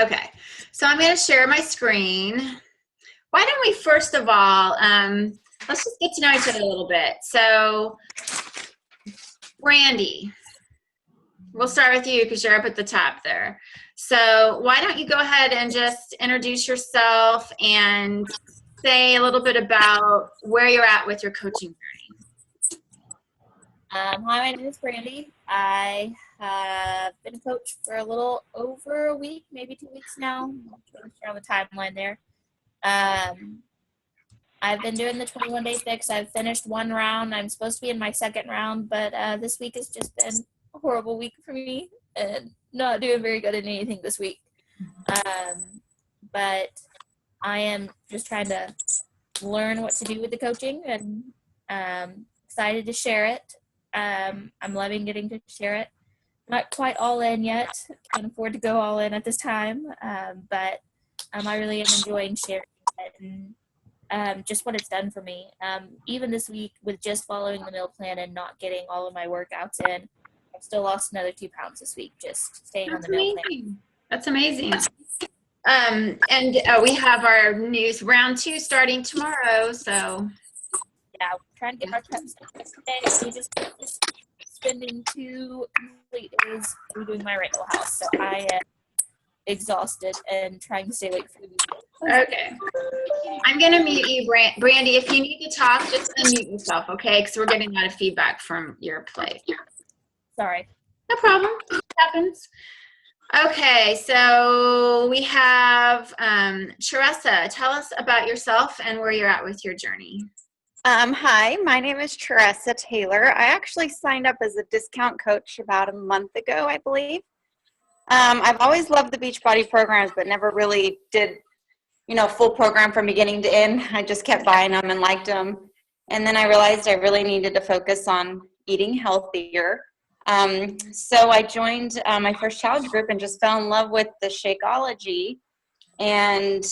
Okay, so I'm going to share my screen. Why don't we first of all, let's just get to know each other a little bit. So, Brandy, we'll start with you because you're up at the top there. So why don't you go ahead and just introduce yourself and say a little bit about where you're at with your coaching journey. Hi, my name is Brandy. I have been a coach for a little over a week, maybe 2 weeks now. I'm not really sure on the timeline there. I've been doing the 21-day fix. I've finished one round. I'm supposed to be in my second round, but this week has just been a horrible week for me and not doing very good in anything this week. But I am just trying to learn what to do with the coaching and excited to share it. I'm loving getting to share it. Not quite all in yet. Can't afford to go all in at this time, but I really am enjoying sharing it and just what it's done for me. Even this week with just following the meal plan and not getting all of my workouts in, I've still lost another 2 pounds this week just staying on the meal plan. That's amazing. And we have our new round 2 starting tomorrow, so. Yeah, we're trying to get our preps today. We just spending 2 complete days redoing my rental house, so I am exhausted and trying to stay awake for the weekend. Okay. I'm going to mute you, Brandy. If you need to talk, just unmute yourself, okay? Because we're getting a lot of feedback from your play. Sorry. No problem. It happens. Okay, so we have Teresa. Tell us about yourself and where you're at with your journey. Hi, my name is Teresa Taylor. I actually signed up as a discount coach about a month ago, I believe. I've always loved the Beachbody programs, but never really did, full program from beginning to end. I just kept buying them and liked them. And then I realized I really needed to focus on eating healthier. So I joined my first challenge group and just fell in love with the Shakeology. And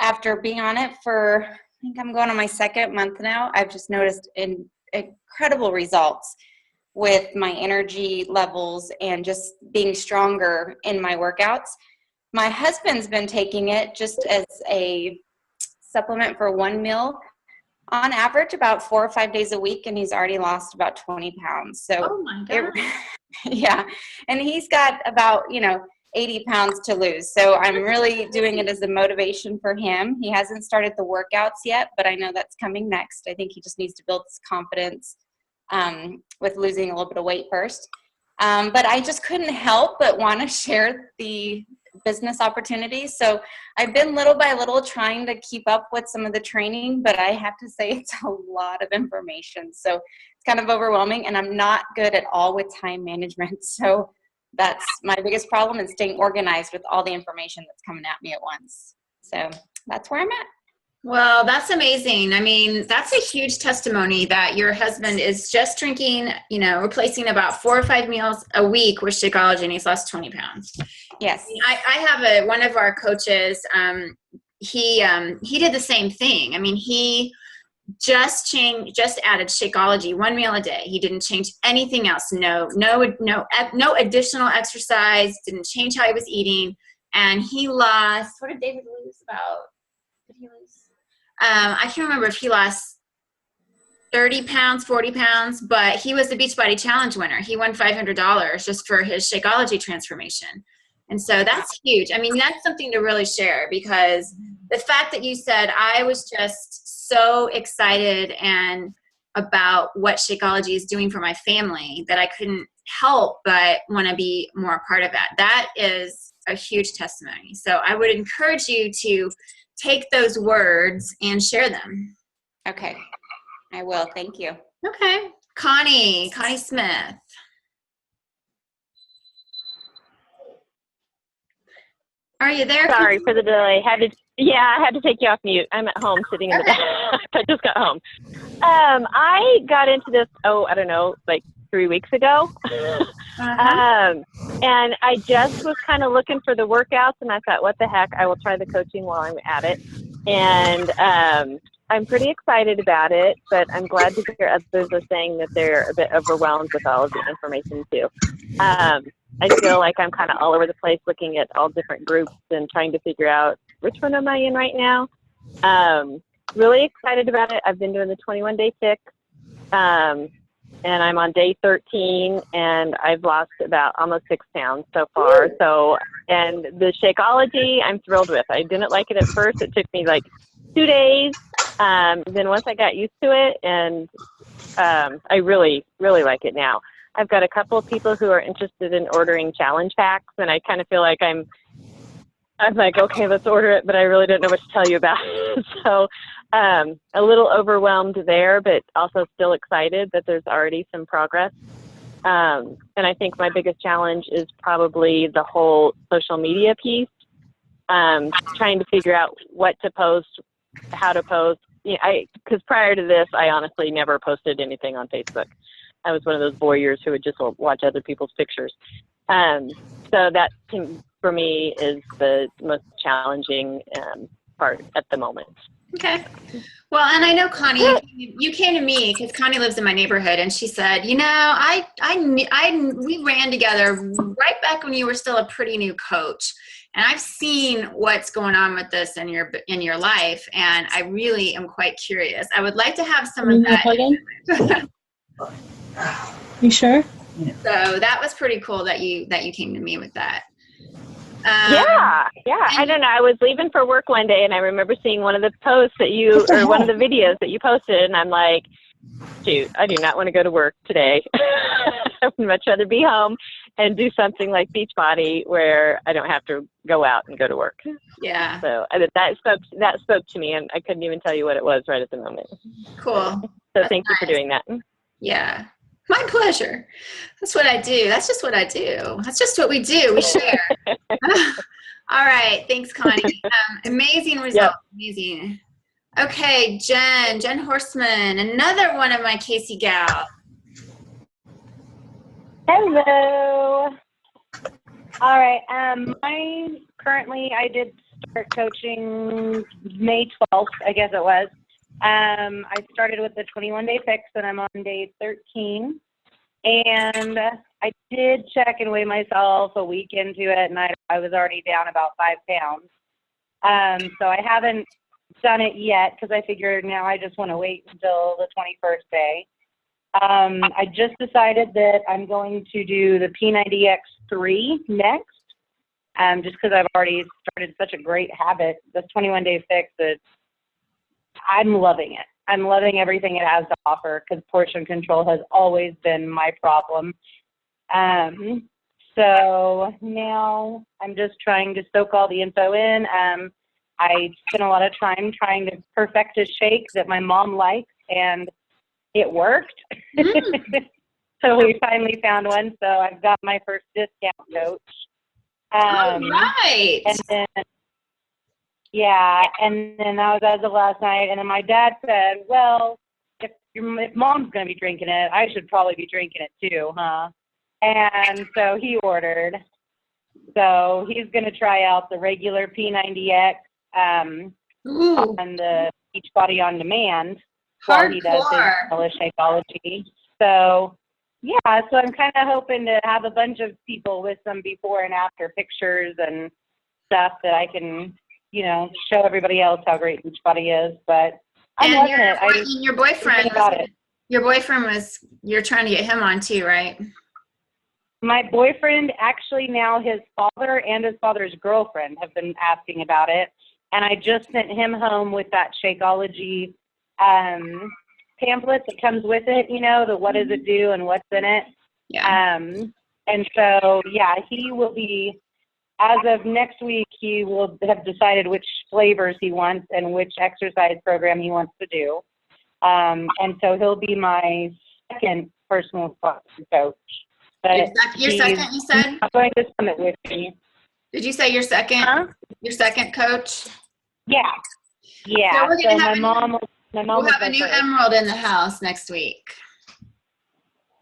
after being on it for, I think I'm going on my second month now, I've just noticed incredible results with my energy levels and just being stronger in my workouts. My husband's been taking it just as a supplement for one meal, on average about 4 or 5 days a week, and he's already lost about 20 pounds. So, oh my God. Yeah, and he's got about 80 pounds to lose. So I'm really doing it as a motivation for him. He hasn't started the workouts yet, but I know that's coming next. I think he just needs to build his confidence with losing a little bit of weight first. But I just couldn't help but want to share the business opportunities. So I've been little by little trying to keep up with some of the training, but I have to say it's a lot of information. So it's kind of overwhelming, and I'm not good at all with time management. So that's my biggest problem, is staying organized with all the information that's coming at me at once. So that's where I'm at. Well, that's amazing. I mean, that's a huge testimony that your husband is just drinking, replacing about 4 or 5 meals a week with Shakeology, and he's lost 20 pounds. Yes. I have one of our coaches, he did the same thing. I mean, he just added Shakeology 1 meal a day. He didn't change anything else. No additional exercise, didn't change how he was eating. And he lost, what did David lose did he lose? I can't remember if he lost 30 pounds, 40 pounds, but he was the Beachbody Challenge winner. He won $500 just for his Shakeology transformation. And so that's huge. I mean, that's something to really share, because the fact that you said, I was just so excited and about what Shakeology is doing for my family that I couldn't help but want to be more a part of that. That is a huge testimony. So I would encourage you to take those words and share them. Okay, I will. Thank you. Okay. Connie Smith. Are you there? Sorry for the delay. I had to take you off mute. I'm at home sitting in the back. I just got home. I got into this, I don't know, like 3 weeks ago. And I just was kind of looking for the workouts, and I thought, what the heck, I will try the coaching while I'm at it. And I'm pretty excited about it, but I'm glad to hear others are saying that they're a bit overwhelmed with all of the information too. I feel like I'm kind of all over the place looking at all different groups and trying to figure out which one am I in right now. Really excited about it. I've been doing the 21-day fix, and I'm on day 13, and I've lost about almost 6 pounds so far. So, and the Shakeology, I'm thrilled with. I didn't like it at first. It took me like 2 days. Then once I got used to it, and I really, really like it now. I've got a couple of people who are interested in ordering challenge packs, and I kind of feel like I'm like, okay, let's order it, but I really don't know what to tell you about it. So a little overwhelmed there, but also still excited that there's already some progress. And I think my biggest challenge is probably the whole social media piece, trying to figure out what to post, how to post. Because prior to this, I honestly never posted anything on Facebook. I was one of those voyeurs who would just watch other people's pictures. So that, for me, is the most challenging part at the moment. Okay. Well, and I know Connie, you came to me because Connie lives in my neighborhood, and she said, we ran together right back when you were still a pretty new coach, and I've seen what's going on with this in your life, and I really am quite curious. I would like to have some of that. You sure? So that was pretty cool that you came to me with that. Yeah. I don't know. I was leaving for work one day, and I remember seeing one of the posts that one of the videos that you posted, and I'm like, shoot, I do not want to go to work today. I would much rather be home and do something like Beachbody where I don't have to go out and go to work. Yeah. So that spoke to me, and I couldn't even tell you what it was right at the moment. Cool. So thank you for doing that. Yeah. My pleasure. That's what I do. That's just what I do. That's just what we do. We share. All right. Thanks, Connie. Amazing result. Yep. Amazing. Okay, Jen Horstman, another one of my Casey gals. Hello. All right. I did start coaching May 12th, I guess it was. I started with the 21-day fix, and I'm on day 13. And I did check and weigh myself a week into it, and I was already down about 5 pounds. So I haven't done it yet because I figured now I just want to wait until the 21st day. I just decided that I'm going to do the P90X3 next, just because I've already started such a great habit. This 21-day fix, I'm loving it. I'm loving everything it has to offer because portion control has always been my problem. So now I'm just trying to soak all the info in. I spent a lot of time trying to perfect a shake that my mom likes, and it worked. So we finally found one. So I've got my first discount coach. All right. And then, and then that was as of last night. And then my dad said, well, if mom's going to be drinking it, I should probably be drinking it too, huh? And so he ordered. So he's going to try out the regular P90X and the Beachbody On Demand while he does his Shakeology. So, yeah, so I'm kind of hoping to have a bunch of people with some before and after pictures and stuff that I can, show everybody else how great Beachbody is. But I'm loving it. Your boyfriend you're trying to get him on too, right? My boyfriend, actually now his father and his father's girlfriend have been asking about it. And I just sent him home with that Shakeology pamphlet that comes with it, the what does it do and what's in it. Yeah. And so, he will be, as of next week, he will have decided which flavors he wants and which exercise program he wants to do. And so he'll be my second personal coach. But your second, you said? I'm going to summit with me. Did you say your second? Huh? Your second coach? Yeah. So we're gonna have we'll have a new Emerald in the house next week.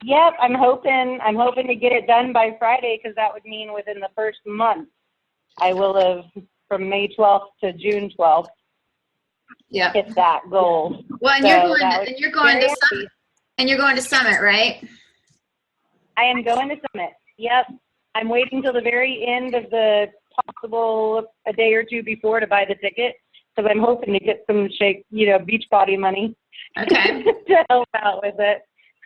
Yep, I'm hoping to get it done by Friday because that would mean within the first month I will have from May 12th to June 12th. Yeah. Hit that goal. Well, and so you're going to Summit, right? I am going to Summit. Yep. I'm waiting till the very end of the possible a day or two before to buy the ticket because I'm hoping to get some beach body money Okay. to help out with it.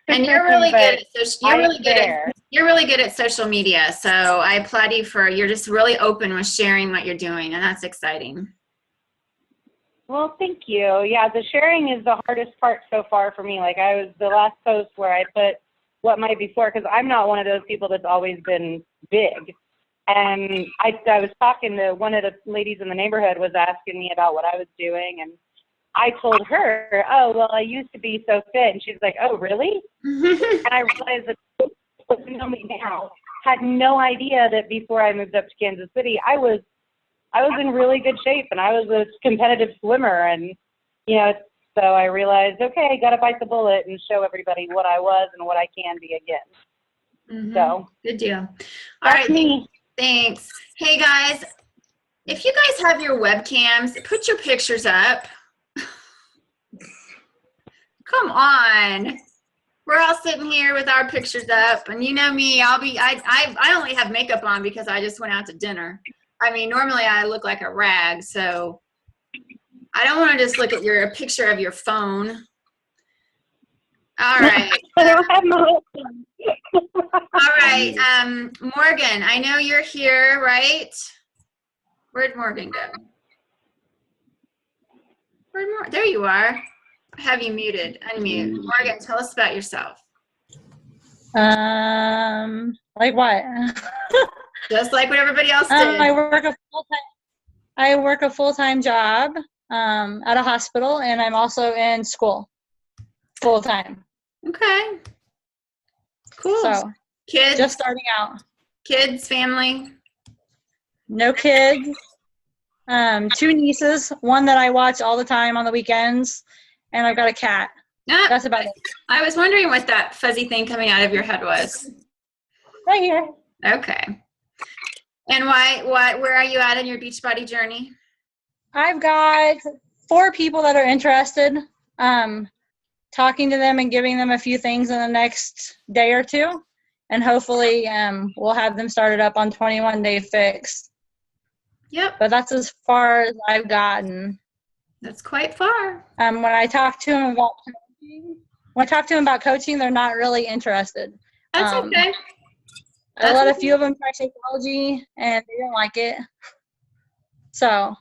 And you're really good But you're really good at social media. So I applaud you you're just really open with sharing what you're doing, and that's exciting. Well, thank you. Yeah, the sharing is the hardest part so far for me. Like I was the last post where I put what might be for, because I'm not one of those people that's always been big. And I was talking to one of the ladies in the neighborhood was asking me about what I was doing, and I told her, oh, well, I used to be so fit. And she's like, oh, really? And I realized that people who know me now had no idea that before I moved up to Kansas City, I was in really good shape, and I was a competitive swimmer. And, so I realized, okay, got to bite the bullet and show everybody what I was and what I can be again. So good deal. All that's right. me. Thanks. Hey guys, if you guys have your webcams, put your pictures up. Come on. We're all sitting here with our pictures up, and you know me, I only have makeup on because I just went out to dinner. I mean, normally I look like a rag, so I don't want to just look at a picture of your phone. All right. I don't have my whole phone. All right. Morgan, I know you're here, right? Where'd Morgan go? There you are. I have you muted. Unmute. Morgan, tell us about yourself. Like what? Just like what everybody else did. I work a full-time job at a hospital, and I'm also in school full-time. Okay. Cool. So kids? Just starting out. Kids, family? No kids. 2 nieces, one that I watch all the time on the weekends, and I've got a cat. That's about it. I was wondering what that fuzzy thing coming out of your head was. Right here. Okay. And where are you at in your Beachbody journey? I've got 4 people that are interested. Talking to them and giving them a few things in the next day or 2, and hopefully we'll have them started up on 21 Day Fix. Yep. But that's as far as I've gotten. That's quite far. When I talk to them about coaching, they're not really interested. That's okay. I let a few of them try Shakeology, and they don't like it. So,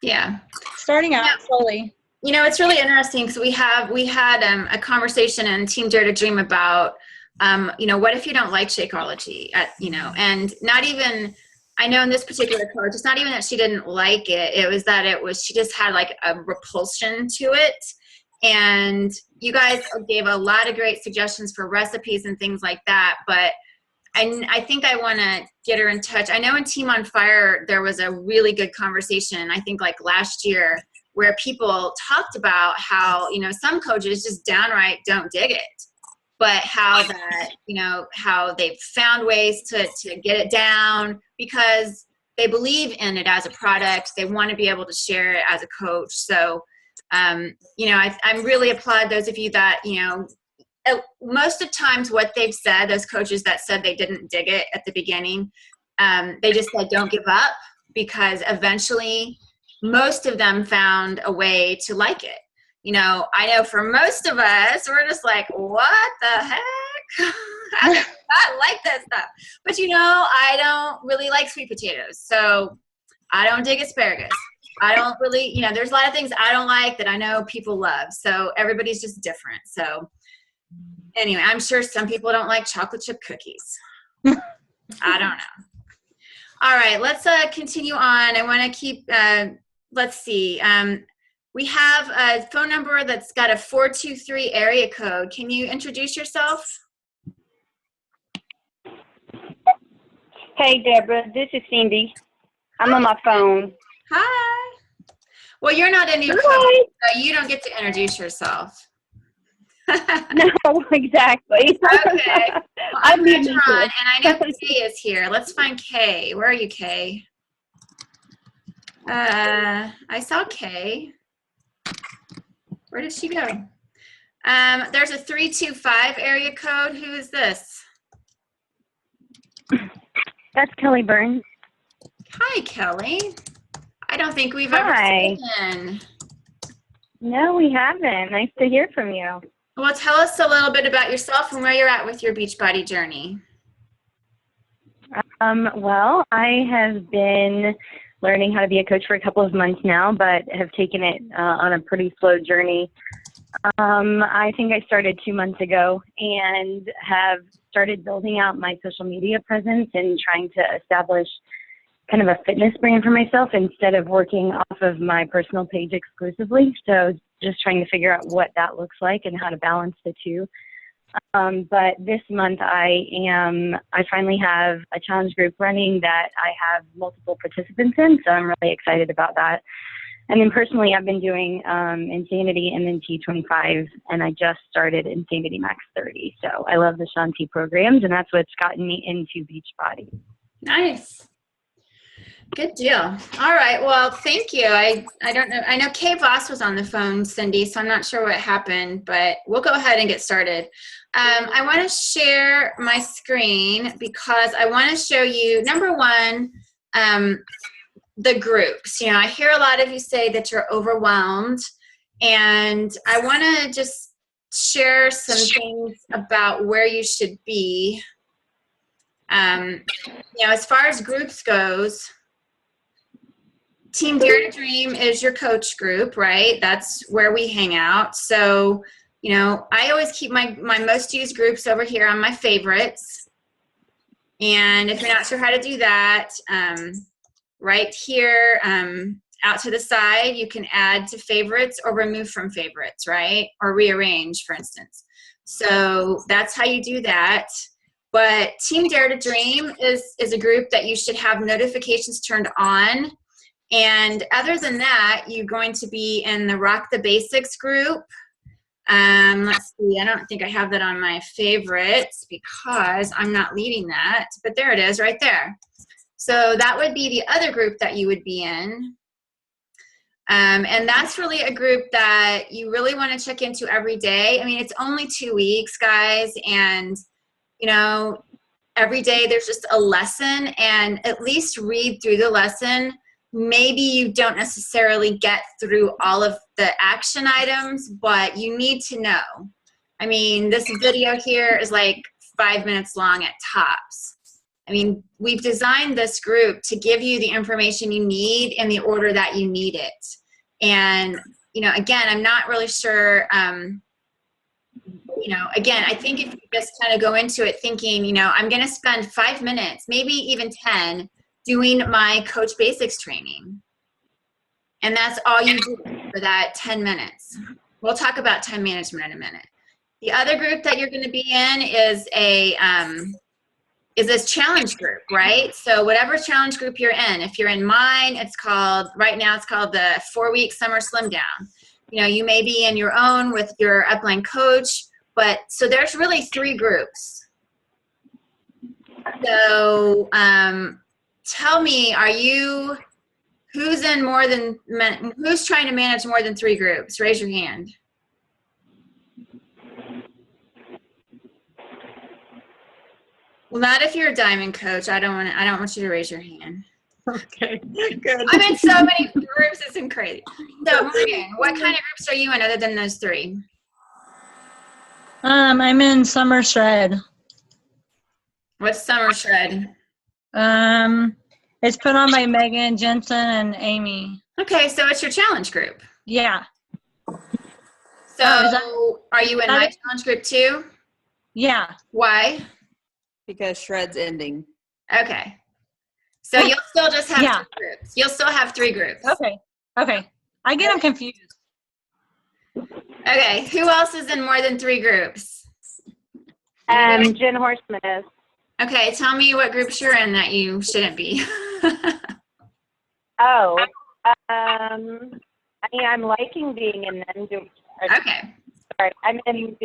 yeah, starting out slowly. It's really interesting because we had a conversation in Team Dare to Dream about, what if you don't like Shakeology? And not even, I know in this particular coach, it's not even that she didn't like it. It was that she just had like a repulsion to it. And you guys gave a lot of great suggestions for recipes and things like that. But I think I want to get her in touch. I know in Team on Fire, there was a really good conversation, I think like last year, where people talked about how, some coaches just downright don't dig it, but how they've found ways to get it down because they believe in it as a product. They want to be able to share it as a coach. So, I really applaud those of you that, most of times what they've said, those coaches that said they didn't dig it at the beginning, they just said, don't give up, because eventually most of them found a way to like it. I know for most of us, we're just like, what the heck? I do not like that stuff. But I don't really like sweet potatoes. So I don't dig asparagus. I don't really, there's a lot of things I don't like that I know people love. So everybody's just different. So anyway, I'm sure some people don't like chocolate chip cookies. I don't know. All right, let's continue on. I want to keep, let's see. We have a phone number that's got a 423 area code. Can you introduce yourself? Hey, Deborah, this is Cindy. I'm on my phone. Hi. Well, you're not a new coach, so you don't get to introduce yourself. No, exactly. Okay. Well, I'm Deborah, and I know Kay is here. Let's find Kay. Where are you, Kay? I saw Kay. Where did she go? There's a 325 area code. Who is this? That's Kelly Burns. Hi, Kelly. I don't think we've ever Hi. spoken. No, we haven't. Nice to hear from you. Well, tell us a little bit about yourself and where you're at with your Beachbody journey. Well, I have been learning how to be a coach for a couple of months now, but have taken it on a pretty slow journey. I think I started 2 months ago and have started building out my social media presence and trying to establish kind of a fitness brand for myself instead of working off of my personal page exclusively. So just trying to figure out what that looks like and how to balance the two. But this month I finally have a challenge group running that I have multiple participants in, so I'm really excited about that. And then personally, I've been doing Insanity and then T25, and I just started Insanity Max 30. So I love the Shanti programs, and that's what's gotten me into Beachbody. Nice. Good deal. All right. Well, thank you. I don't know. I know Kay Voss was on the phone, Cindy, so I'm not sure what happened, but we'll go ahead and get started. I want to share my screen because I want to show you, number one, the groups. You know, I hear a lot of you say that you're overwhelmed, and I want to just share some things about where you should be. You know, as far as groups goes, Team Dare to Dream is your coach group, right? That's where we hang out. So, you know, I always keep my most used groups over here on my favorites. And if you're not sure how to do that, right here, out to the side, you can add to favorites or remove from favorites, right? Or rearrange, for instance. So that's how you do that. But Team Dare to Dream is a group that you should have notifications turned on. And other than that, you're going to be in the Rock the Basics group. Let's see, I don't think I have that on my favorites because I'm not leading that, but there it is right there. So that would be the other group that you would be in. And that's really a group that you really want to check into every day. I mean, it's only 2 weeks, guys, and you know, every day there's just a lesson, and at least read through the lesson. Maybe you don't necessarily get through all of the action items, but you need to know. I mean, this video here is like 5 minutes long at tops. I mean, we've designed this group to give you the information you need in the order that you need it. And, you know, again, I'm not really sure, you know, again, I think if you just kind of go into it thinking, you know, I'm going to spend 5 minutes, maybe even 10, doing my Coach Basics training. And that's all you do for that 10 minutes. We'll talk about time management in a minute. The other group that you're going to be in is this challenge group, right? So whatever challenge group you're in, if you're in mine, it's called, right now it's called the 4-week summer slim down. You know, you may be in your own with your upline coach, but so there's really 3 groups. So tell me, who's trying to manage more than 3 groups? Raise your hand. Well, not if you're a diamond coach. I don't want you to raise your hand. Okay, good. I'm in so many groups, it's crazy. So, Morgan, what kind of groups are you in other than those 3? I'm in Summer Shred. What's Summer Shred? It's put on by Megan, Jensen, and Amy. Okay, so it's your challenge group. Yeah. So, are you in my challenge group too? Yeah. Why? Because Shred's ending. Okay. So you'll still just have 2 groups. You'll still have 3 groups. Okay. I get them confused. Okay. Who else is in more than 3 groups? Jen Horseman is. Okay. Tell me what groups you're in that you shouldn't be. I mean, I'm liking being in them. Okay. Sorry, I'm in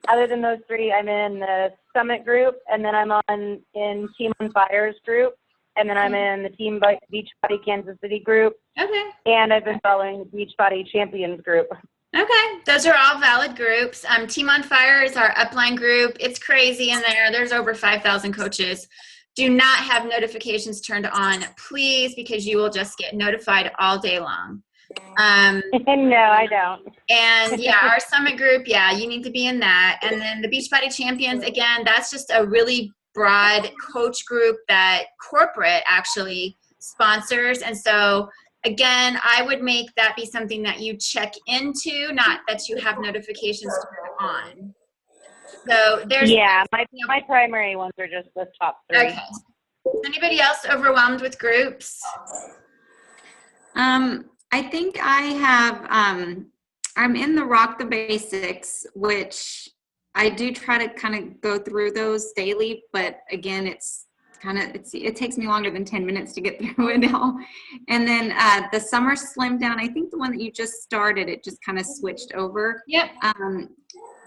other than those 3, I'm in the Summit group, and then I'm in Team on Fire's group, and then I'm in the Team Beachbody Kansas City group. Okay. And I've been following the Beachbody Champions group. Okay. Those are all valid groups. Team on Fire is our upline group. It's crazy in there. There's over 5,000 coaches. do not have notifications turned on, please, because you will just get notified all day long. No, I don't. And yeah, our summit group, yeah, you need to be in that. And then the Beachbody Champions, again, that's just a really broad coach group that corporate actually sponsors. And so again, I would make that be something that you check into, not that you have notifications turned on. So there's my primary ones are just the top 3. Okay. Anybody else overwhelmed with groups? I think I have, I'm in the Rock the Basics, which I do try to kind of go through those daily, but again, it takes me longer than 10 minutes to get through it all. And then the Summer Slim Down, I think the one that you just started, it just kind of switched over. Yep.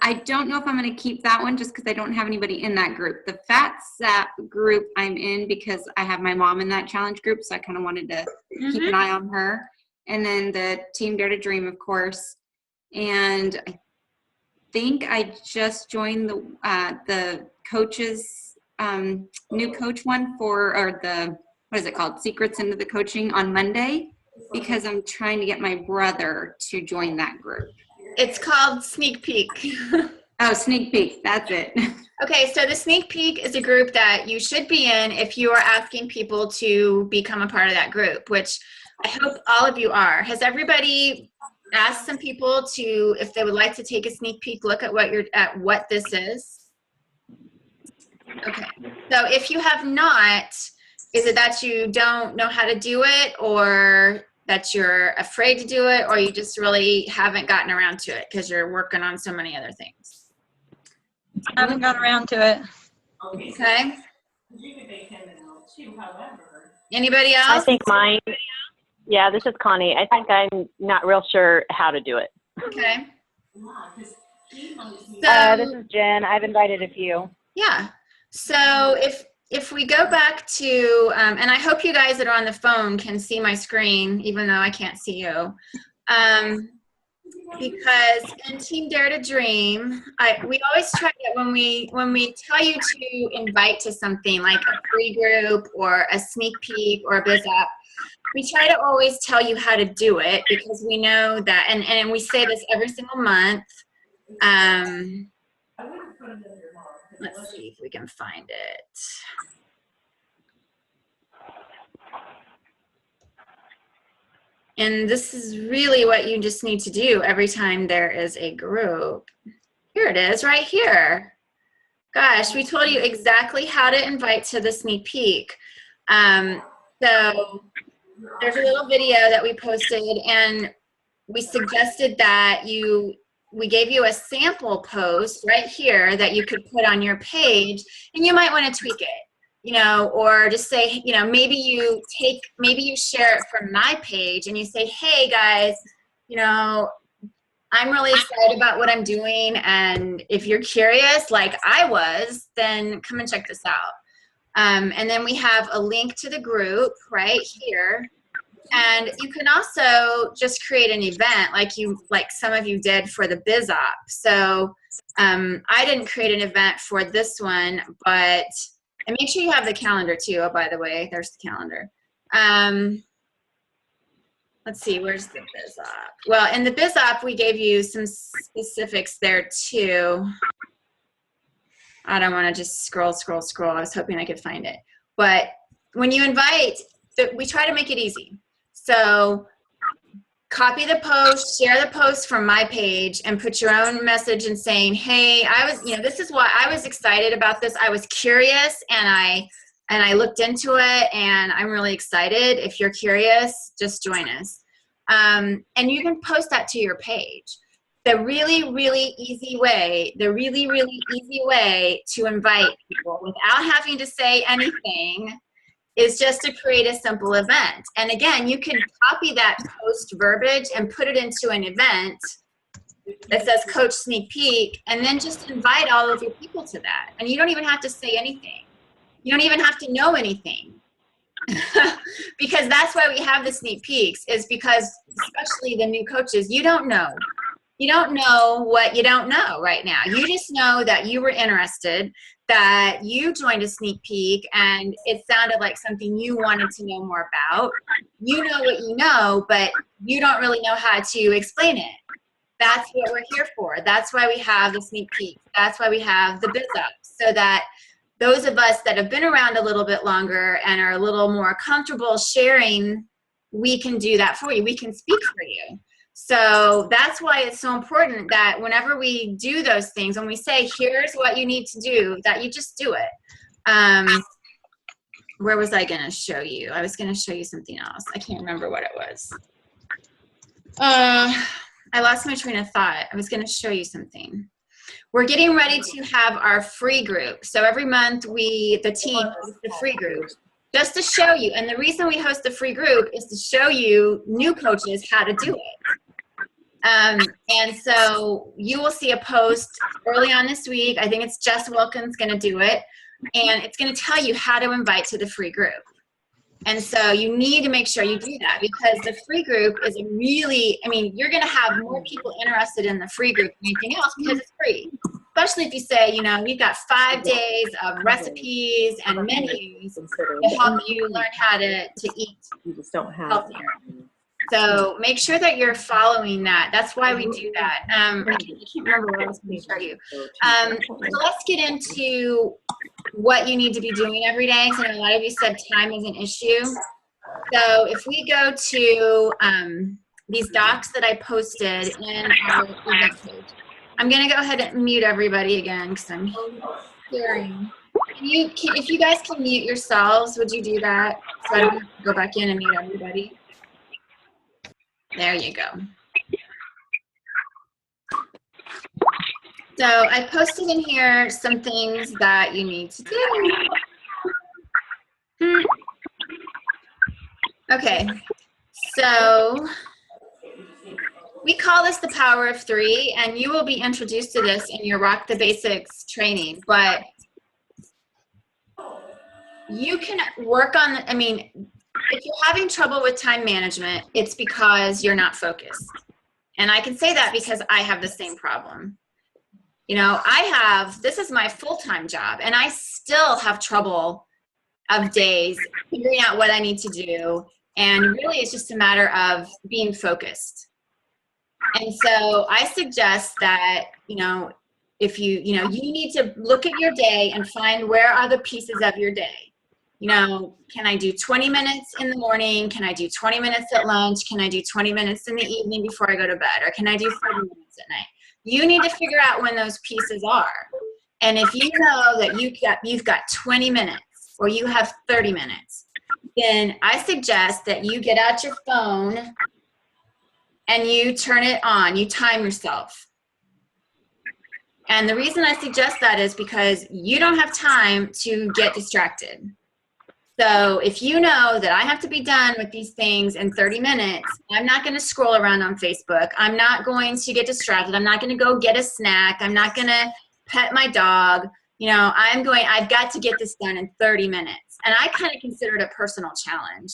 I don't know if I'm going to keep that one just because I don't have anybody in that group. The Fat Sap group I'm in because I have my mom in that challenge group, so I kind of wanted to keep an eye on her. And then the Team Dare to Dream, of course. And I think I just joined the coaches, new coach one or the, what is it called? Secrets into the Coaching on Monday, because I'm trying to get my brother to join that group. It's called Sneak Peek. Oh, Sneak Peek. That's it. Okay, so the Sneak Peek is a group that you should be in if you are asking people to become a part of that group, which I hope all of you are. Has everybody asked some people to, if they would like to take a sneak peek look at what this is? Okay, so if you have not, is it that you don't know how to do it, or that you're afraid to do it, or you just really haven't gotten around to it because you're working on so many other things? I haven't got around to it. Okay. Anybody else? I think mine, yeah, this is Connie. I think I'm not real sure how to do it. Okay. This is Jen. I've invited a few. Yeah. So if we go back to, and I hope you guys that are on the phone can see my screen, even though I can't see you. Because in Team Dare to Dream, we always try to, when we tell you to invite to something like a free group or a sneak peek or a biz app, we try to always tell you how to do it, because we know that, and we say this every single month. Let's see if we can find it. And this is really what you just need to do every time there is a group. Here it is, right here. Gosh, we told you exactly how to invite to the sneak peek. So there's a little video that we posted, and we suggested that we gave you a sample post right here that you could put on your page, and you might want to tweak it, or just say, maybe you share it from my page and you say, hey guys, I'm really excited about what I'm doing, and if you're curious like I was, then come and check this out. And then we have a link to the group right here. And you can also just create an event like some of you did for the Biz Op. So I didn't create an event for this one, and make sure you have the calendar too. Oh, by the way, there's the calendar. Let's see, where's the Biz Op? Well, in the Biz Op, we gave you some specifics there too. I don't want to just scroll. I was hoping I could find it. But when you invite, we try to make it easy. So copy the post, share the post from my page, and put your own message and saying, hey, this is why I was excited about this. I was curious, and I looked into it, and I'm really excited. If you're curious, just join us. And you can post that to your page. The really, really easy way to invite people without having to say anything is just to create a simple event. And again, you could copy that post verbiage and put it into an event that says Coach Sneak Peek, and then just invite all of your people to that. And you don't even have to say anything. You don't even have to know anything. Because that's why we have the sneak peeks, is because especially the new coaches, you don't know. You don't know what you don't know right now. You just know that you were interested, that you joined a sneak peek, and it sounded like something you wanted to know more about. You know what you know, but you don't really know how to explain it. That's what we're here for. That's why we have the sneak peek. That's why we have the biz up, so that those of us that have been around a little bit longer and are a little more comfortable sharing, we can do that for you. We can speak for you. So that's why it's so important that whenever we do those things, when we say, here's what you need to do, that you just do it. Where was I going to show you? I was going to show you something else. I can't remember what it was. I lost my train of thought. I was going to show you something. We're getting ready to have our free group. So every month the team hosts the free group just to show you. And the reason we host the free group is to show you new coaches how to do it. And so you will see a post early on this week. I think it's Jess Wilkins going to do it. And it's going to tell you how to invite to the free group. And so you need to make sure you do that, because the free group is a really, I mean, you're going to have more people interested in the free group than anything else because it's free. Especially if you say, you know, we've got 5 days of recipes and menus to help you learn how to eat healthier. So make sure that you're following that. That's why we do that. I can't remember what I was going to show you. So let's get into what you need to be doing every day. So a lot of you said time is an issue. So if we go to these docs that I posted in our event page, I'm going to go ahead and mute everybody again because I'm hearing. If you guys can mute yourselves, would you do that? So I don't have to go back in and mute everybody. There you go. So I posted in here some things that you need to do. Okay, so we call this the power of 3, and you will be introduced to this in your Rock the Basics training, but you can work on, I mean, if you're having trouble with time management, it's because you're not focused. And I can say that because I have the same problem. You know, this is my full-time job, and I still have trouble of days figuring out what I need to do. And really, it's just a matter of being focused. And so I suggest that, you know, if you need to look at your day and find where are the pieces of your day. You know, can I do 20 minutes in the morning? Can I do 20 minutes at lunch? Can I do 20 minutes in the evening before I go to bed? Or can I do 30 minutes at night? You need to figure out when those pieces are. And if you know that you've got 20 minutes or you have 30 minutes, then I suggest that you get out your phone and you turn it on. You time yourself. And the reason I suggest that is because you don't have time to get distracted. So if you know that I have to be done with these things in 30 minutes, I'm not going to scroll around on Facebook. I'm not going to get distracted. I'm not going to go get a snack. I'm not going to pet my dog. You know, I've got to get this done in 30 minutes. And I kind of consider it a personal challenge.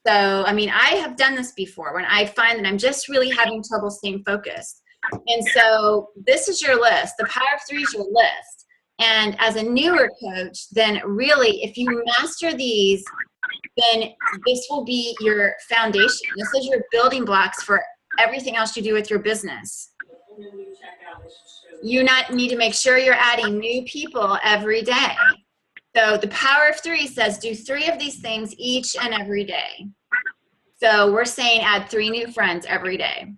So, I mean, I have done this before when I find that I'm just really having trouble staying focused. And so this is your list. The Power of 3 is your list. And as a newer coach, then really, if you master these, then this will be your foundation. This is your building blocks for everything else you do with your business. You need to make sure you're adding new people every day. So the Power of 3 says do 3 of these things each and every day. So we're saying add 3 new friends every day.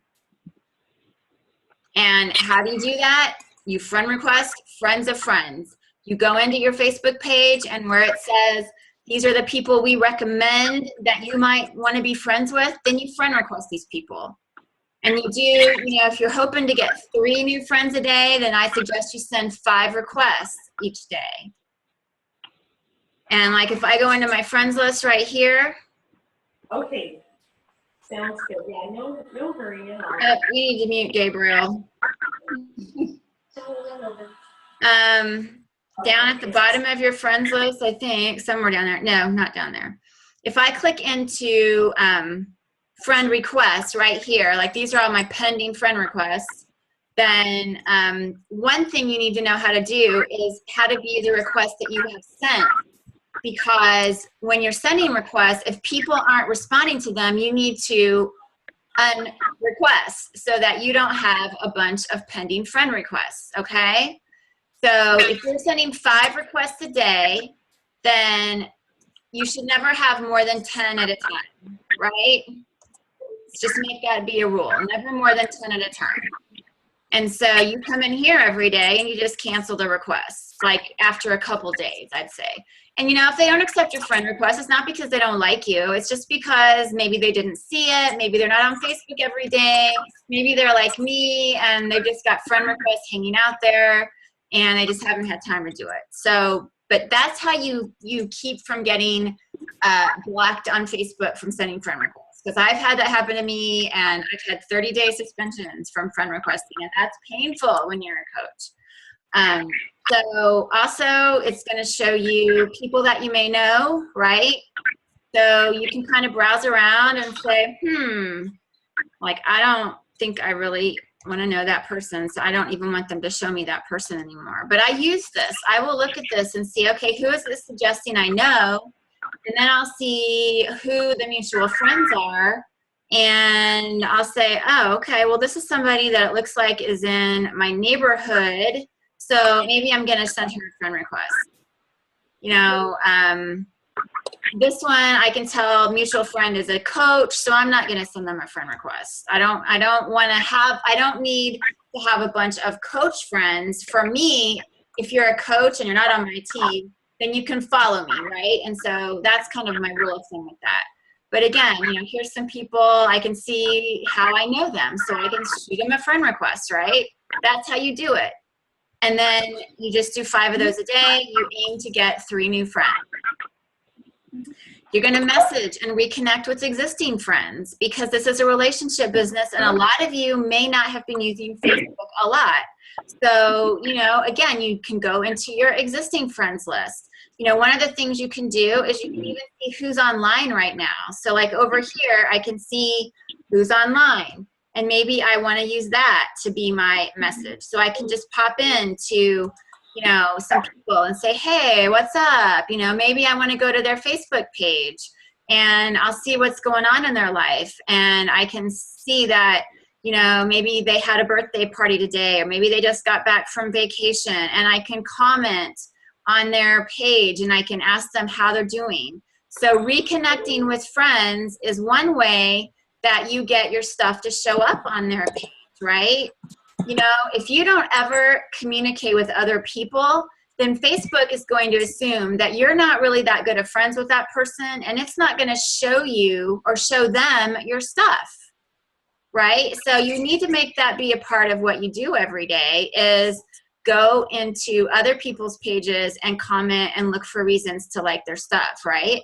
And how do you do that? You friend request friends of friends. You go into your Facebook page, and where it says these are the people we recommend that you might want to be friends with, then you friend request these people. And you do, you know, if you're hoping to get 3 new friends a day, then I suggest you send 5 requests each day. And like if I go into my friends list right here. Okay. Sounds good. Yeah, no hurry at all. We need to mute Gabriel. Down at the bottom of your friends list, I think, somewhere down there. No, not down there. If I click into friend requests right here, like these are all my pending friend requests, then one thing you need to know how to do is how to view the requests that you have sent. Because when you're sending requests, if people aren't responding to them, you need to unrequest so that you don't have a bunch of pending friend requests, okay? So if you're sending 5 requests a day, then you should never have more than 10 at a time, right? Just make that be a rule, never more than 10 at a time. And so you come in here every day and you just cancel the requests, like after a couple days, I'd say. And you know, if they don't accept your friend request, it's not because they don't like you. It's just because maybe they didn't see it. Maybe they're not on Facebook every day. Maybe they're like me and they've just got friend requests hanging out there and they just haven't had time to do it. So, but that's how you keep from getting blocked on Facebook from sending friend requests. Because I've had that happen to me, and I've had 30-day suspensions from friend requesting, and that's painful when you're a coach. So also, it's going to show you people that you may know, right? So you can kind of browse around and say, like, I don't think I really want to know that person, so I don't even want them to show me that person anymore. But I use this. I will look at this and see, okay, who is this suggesting I know? And then I'll see who the mutual friends are, and I'll say, oh, okay, well, this is somebody that it looks like is in my neighborhood, so maybe I'm going to send her a friend request. You know, this one I can tell mutual friend is a coach, so I'm not going to send them a friend request. I don't need to have a bunch of coach friends. For me, if you're a coach and you're not on my team, then you can follow me, right? And so that's kind of my rule of thumb with that. But again, you know, here's some people, I can see how I know them, so I can shoot them a friend request, right? That's how you do it. And then you just do 5 of those a day. You aim to get 3 new friends. You're going to message and reconnect with existing friends, because this is a relationship business, and a lot of you may not have been using Facebook a lot. So, you know, again, you can go into your existing friends list. You know, one of the things you can do is you can even see who's online right now. So like over here, I can see who's online, and maybe I want to use that to be my message. So I can just pop into, you know, some people and say, hey, what's up? You know, maybe I want to go to their Facebook page and I'll see what's going on in their life. And I can see that, you know, maybe they had a birthday party today, or maybe they just got back from vacation, and I can comment on their page and I can ask them how they're doing. So reconnecting with friends is one way that you get your stuff to show up on their page, right? You know, if you don't ever communicate with other people, then Facebook is going to assume that you're not really that good of friends with that person, and it's not going to show you or show them your stuff, right? So you need to make that be a part of what you do every day, is go into other people's pages and comment and look for reasons to like their stuff, right?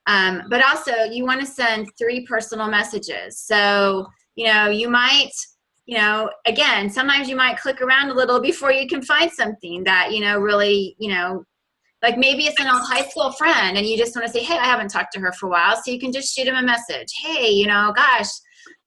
But also you want to send 3 personal messages. So, you know, you might, you know, again, sometimes you might click around a little before you can find something that, you know, really, you know, like maybe it's an old high school friend and you just want to say, hey, I haven't talked to her for a while. So you can just shoot them a message. Hey, you know, gosh,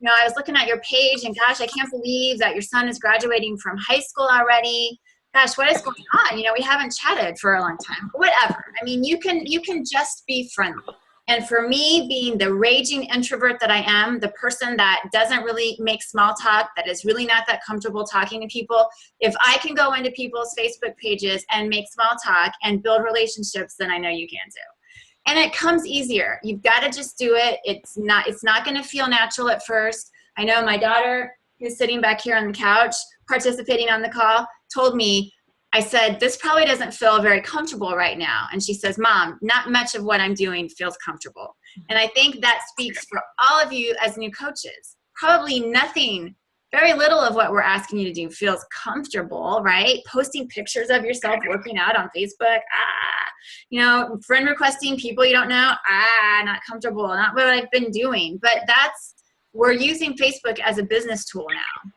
you know, I was looking at your page and gosh, I can't believe that your son is graduating from high school already. Gosh, what is going on? You know, we haven't chatted for a long time. Whatever. I mean, you can just be friendly. And for me, being the raging introvert that I am, the person that doesn't really make small talk, that is really not that comfortable talking to people, if I can go into people's Facebook pages and make small talk and build relationships, then I know you can too. And it comes easier. You've got to just do it. It's not going to feel natural at first. I know my daughter, who's sitting back here on the couch participating on the call, told me, I said, this probably doesn't feel very comfortable right now. And she says, Mom, not much of what I'm doing feels comfortable. And I think that speaks for all of you as new coaches. Probably nothing, very little of what we're asking you to do feels comfortable, right? Posting pictures of yourself working out on Facebook, you know, friend requesting people you don't know, not comfortable, not what I've been doing. But we're using Facebook as a business tool now.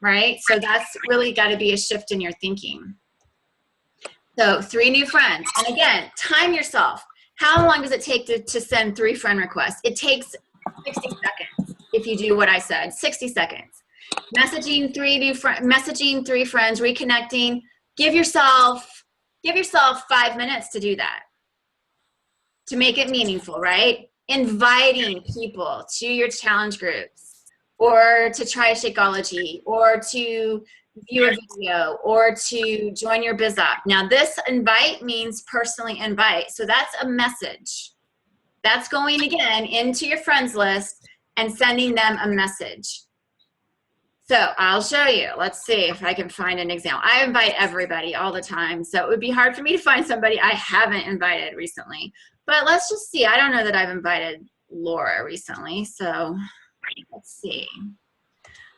Right? So that's really got to be a shift in your thinking. So 3 new friends. And again, time yourself. How long does it take to send 3 friend requests? It takes 60 seconds. if you do what I said, 60 seconds. Messaging three friends, reconnecting. Give yourself 5 minutes to do that, to make it meaningful, right? Inviting people to your challenge groups, or to try Shakeology, or to view a video, or to join your biz op. Now this invite means personally invite. So that's a message. That's going again into your friends list and sending them a message. So I'll show you. Let's see if I can find an example. I invite everybody all the time, so it would be hard for me to find somebody I haven't invited recently. But let's just see. I don't know that I've invited Laura recently, so let's see.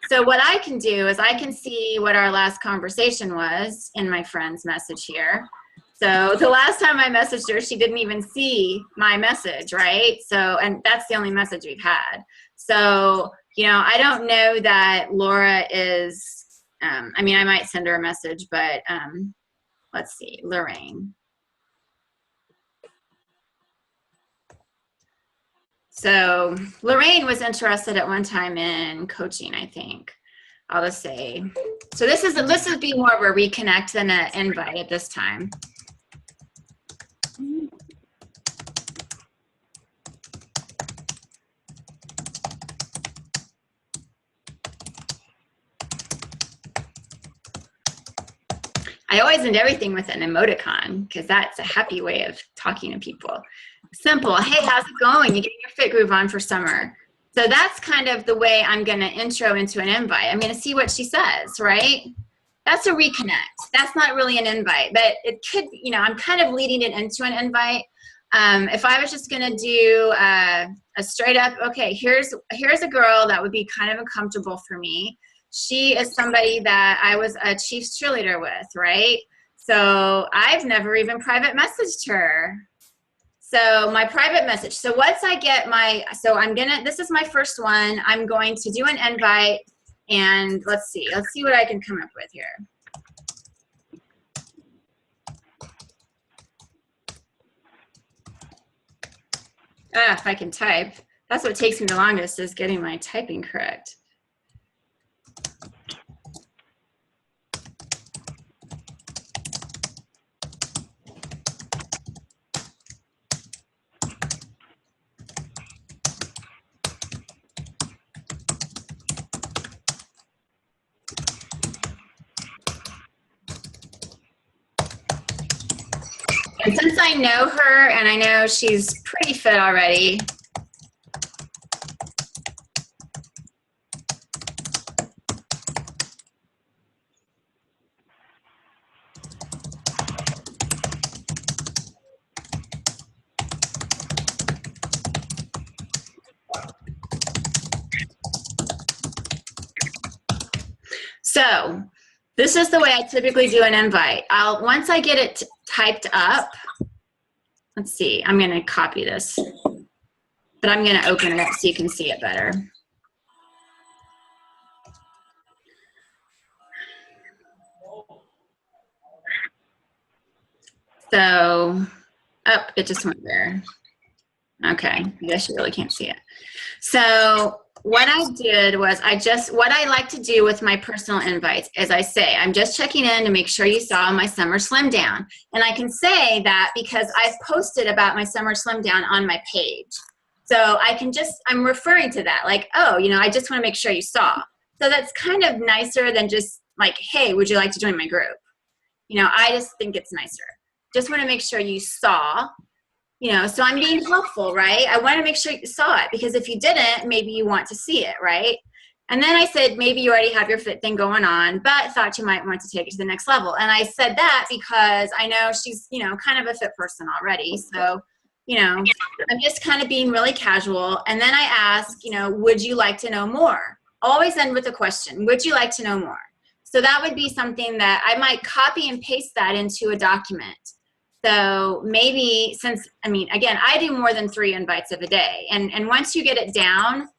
So what I can do is I can see what our last conversation was in my friend's message here. So the last time I messaged her, she didn't even see my message, right? So, and that's the only message we've had. So, you know, I don't know that Laura is, I mean, I might send her a message, but let's see, Lorraine. So Lorraine was interested at one time in coaching, I think. I'll just say. So this would be more of a reconnect than an invite at this time. I always end everything with an emoticon because that's a happy way of talking to people. Simple. Hey, how's it going? You getting your fit groove on for summer? So that's kind of the way I'm going to intro into an invite. I'm going to see what she says, right? That's a reconnect. That's not really an invite, but it could, you know, I'm kind of leading it into an invite. If I was just going to do a straight up, okay, here's a girl that would be kind of uncomfortable for me. She is somebody that I was a Chiefs cheerleader with, right? So I've never even private messaged her. So my private message. So once I get this is my first one. I'm going to do an invite, and let's see what I can come up with here. If I can type. That's what takes me the longest, is getting my typing correct. And since I know her and I know she's pretty fit already, so this is the way I typically do an invite. Once I get it typed up, let's see, I'm going to copy this, but I'm going to open it up so you can see it better. So, it just went there. Okay, I guess you really can't see it. So what I did was what I like to do with my personal invites is I say, I'm just checking in to make sure you saw my summer slim down. And I can say that because I've posted about my summer slim down on my page. So I'm referring to that, like, oh, you know, I just want to make sure you saw. So that's kind of nicer than just like, hey, would you like to join my group? You know, I just think it's nicer. Just want to make sure you saw. You know, so I'm being helpful, right? I want to make sure you saw it, because if you didn't, maybe you want to see it, right? And then I said, maybe you already have your fit thing going on, but thought you might want to take it to the next level. And I said that because I know she's, you know, kind of a fit person already. So, you know, I'm just kind of being really casual. And then I ask, you know, would you like to know more? Always end with a question. Would you like to know more? So that would be something that I might copy and paste that into a document. So maybe again, I do more than 3 invites of a day. And once you get it down,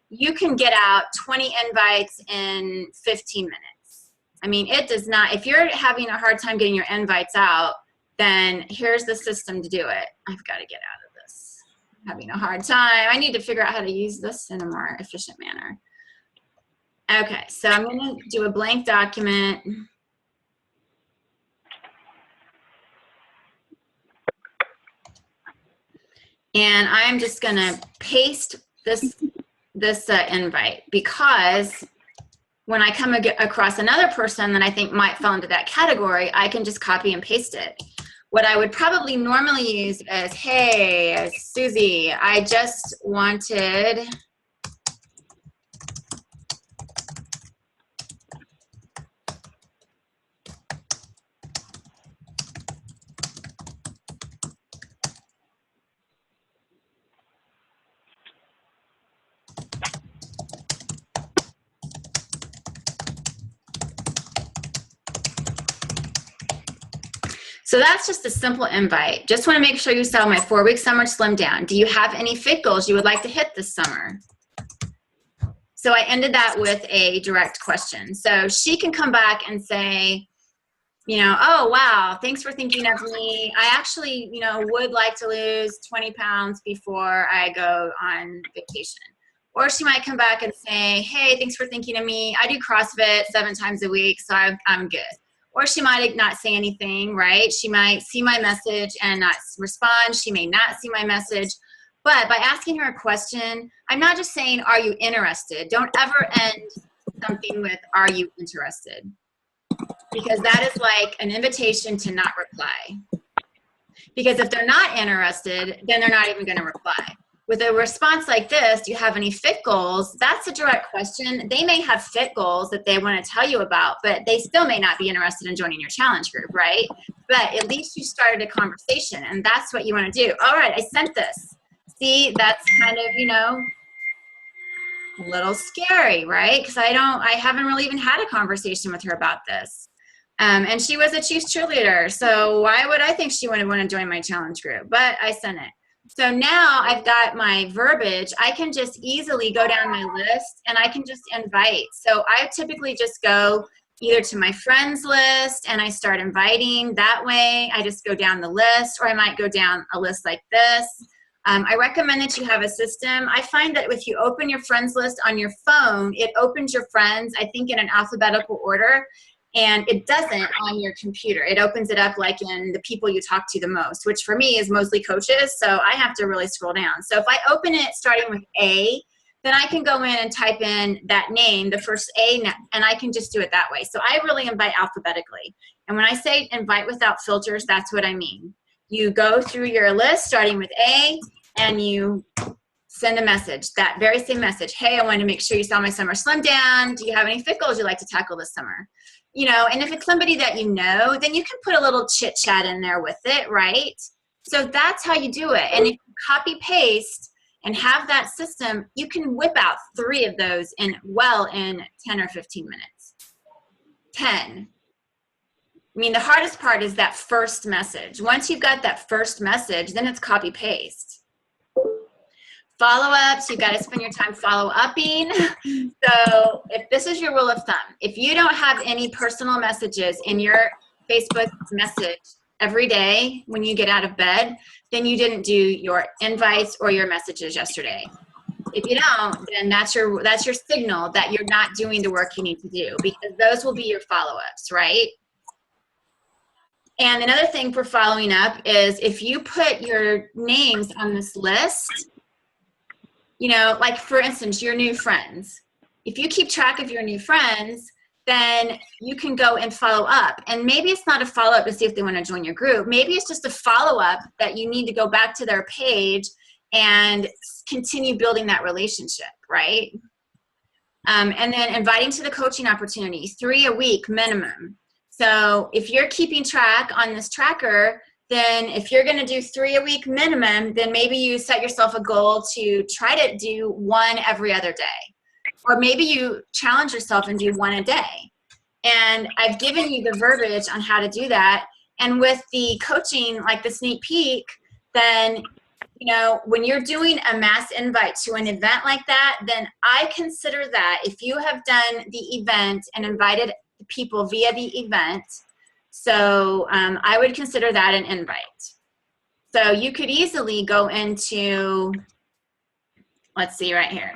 you can get out 20 invites in 15 minutes. I mean, it does not, if you're having a hard time getting your invites out, then here's the system to do it. I've got to get out of this. having a hard time. I need to figure out how to use this in a more efficient manner. Okay, so I'm going to do a blank document. And I'm just going to paste this invite, because when I come across another person that I think might fall into that category, I can just copy and paste it. What I would probably normally use is, hey, Susie, I just wanted So that's just a simple invite. Just want to make sure you saw my 4-week summer slim down. Do you have any fit goals you would like to hit this summer? So I ended that with a direct question. So she can come back and say, you know, oh, wow, thanks for thinking of me. I actually, you know, would like to lose 20 pounds before I go on vacation. Or she might come back and say, hey, thanks for thinking of me. I do CrossFit 7 times a week, so I'm good. Or she might not say anything, right? She might see my message and not respond. She may not see my message. But by asking her a question, I'm not just saying, are you interested? Don't ever end something with, are you interested? Because that is like an invitation to not reply. Because if they're not interested, then they're not even going to reply. With a response like this, do you have any fit goals? That's a direct question. They may have fit goals that they want to tell you about, but they still may not be interested in joining your challenge group, right? But at least you started a conversation, and that's what you want to do. All right, I sent this. See, that's kind of, you know, a little scary, right? Because I haven't really even had a conversation with her about this. And she was a Chiefs cheerleader, so why would I think she would want to join my challenge group? But I sent it. So now I've got my verbiage. I can just easily go down my list and I can just invite. So I typically just go either to my friends list and I start inviting that way. I just go down the list, or I might go down a list like this. I recommend that you have a system. I find that if you open your friends list on your phone, it opens your friends, I think, in an alphabetical order. And it doesn't on your computer. It opens it up like in the people you talk to the most, which for me is mostly coaches, so I have to really scroll down. So if I open it starting with A, then I can go in and type in that name, the first A, and I can just do it that way. So I really invite alphabetically. And when I say invite without filters, that's what I mean. You go through your list starting with A, and you send a message, that very same message. Hey, I wanted to make sure you saw my summer slim down. Do you have any fit goals you'd like to tackle this summer? You know, and if it's somebody that you know, then you can put a little chit chat in there with it, right? So that's how you do it. And if you copy paste and have that system, you can whip out 3 of those in 10 or 15 minutes. 10. I mean, the hardest part is that first message. Once you've got that first message, then it's copy paste. Follow-ups, you've got to spend your time follow-upping. So if this is your rule of thumb, if you don't have any personal messages in your Facebook message every day when you get out of bed, then you didn't do your invites or your messages yesterday. If you don't, then that's your signal that you're not doing the work you need to do, because those will be your follow-ups, right? And another thing for following up is if you put your names on this list, you know, like for instance, your new friends. If you keep track of your new friends, then you can go and follow up. And maybe it's not a follow-up to see if they want to join your group. Maybe it's just a follow-up that you need to go back to their page and continue building that relationship, right? And then inviting to the coaching opportunities, 3 a week minimum. So if you're keeping track on this tracker, then if you're going to do 3 a week minimum, then maybe you set yourself a goal to try to do 1 every other day. Or maybe you challenge yourself and do 1 a day. And I've given you the verbiage on how to do that. And with the coaching, like the sneak peek, then, you know, when you're doing a mass invite to an event like that, then I consider that if you have done the event and invited people via the event, so I would consider that an invite. So you could easily go into, let's see right here.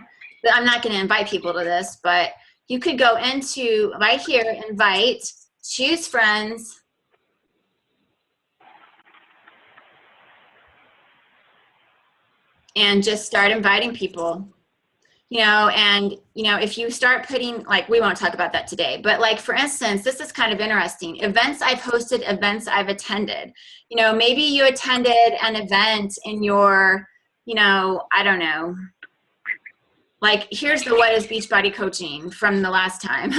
I'm not going to invite people to this, but you could go into right here, invite, choose friends, and just start inviting people. And if you start putting, like, we won't talk about that today, but like, for instance, this is kind of interesting. Events I've hosted, events I've attended. Maybe you attended an event in your, I don't know, like, here's the What is Beachbody Coaching from the last time.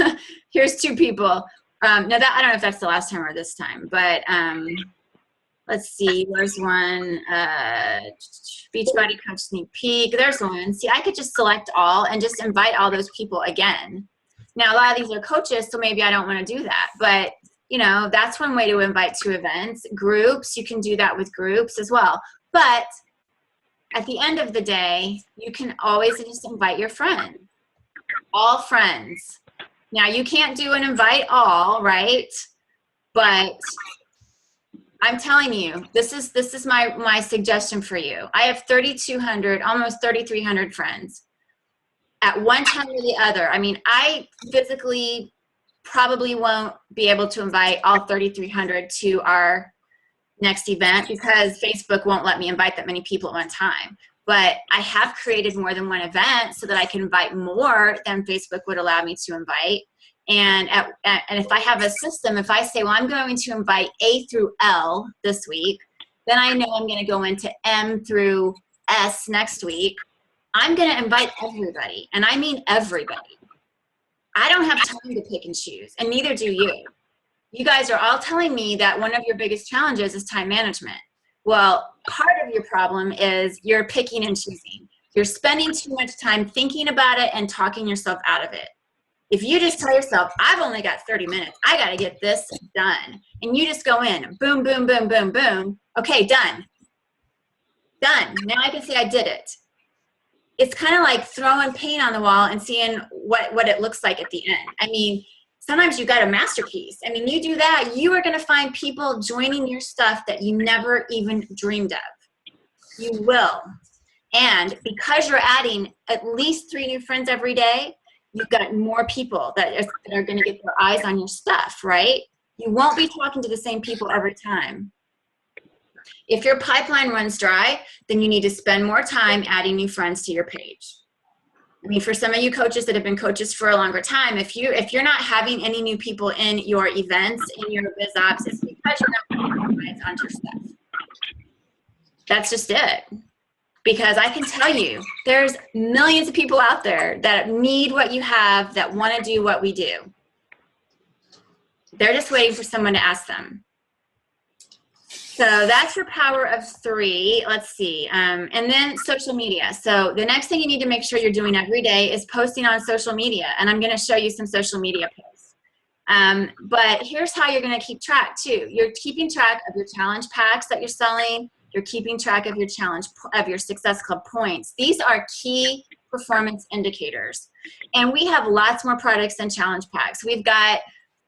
Here's 2 people. No, that, I don't know if that's the last time or this time, but let's see, where's one? Beachbody Coach Sneak Peek. There's one. See, I could just select all and just invite all those people again. Now, a lot of these are coaches, so maybe I don't want to do that. But, that's one way to invite to events. Groups, you can do that with groups as well. But at the end of the day, you can always just invite your friend. All friends. Now, you can't do an invite all, right? But I'm telling you, this is my suggestion for you. I have 3,200, almost 3,300 friends. At one time or the other, I mean, I physically probably won't be able to invite all 3,300 to our next event because Facebook won't let me invite that many people at one time. But I have created more than one event so that I can invite more than Facebook would allow me to invite. And if I have a system, if I say, well, I'm going to invite A through L this week, then I know I'm going to go into M through S next week. I'm going to invite everybody, and I mean everybody. I don't have time to pick and choose, and neither do you. You guys are all telling me that one of your biggest challenges is time management. Well, part of your problem is you're picking and choosing. You're spending too much time thinking about it and talking yourself out of it. If you just tell yourself, I've only got 30 minutes, I got to get this done. And you just go in, boom, boom, boom, boom, boom. Okay, done. Done. Now I can say I did it. It's kind of like throwing paint on the wall and seeing what it looks like at the end. I mean, sometimes you got a masterpiece. I mean, you do that, you are going to find people joining your stuff that you never even dreamed of. You will. And because you're adding at least 3 new friends every day, you've got more people that are going to get their eyes on your stuff, right? You won't be talking to the same people every time. If your pipeline runs dry, then you need to spend more time adding new friends to your page. I mean, for some of you coaches that have been coaches for a longer time, if you're not having any new people in your events, in your biz ops, it's because you're not putting your eyes onto your stuff. That's just it. Because I can tell you, there's millions of people out there that need what you have, that want to do what we do. They're just waiting for someone to ask them. So that's your power of 3. Let's see. And then social media. So the next thing you need to make sure you're doing every day is posting on social media. And I'm going to show you some social media posts. But here's how you're going to keep track too. You're keeping track of your challenge packs that you're selling. You're keeping track of your your Success Club points. These are key performance indicators. And we have lots more products than challenge packs. We've got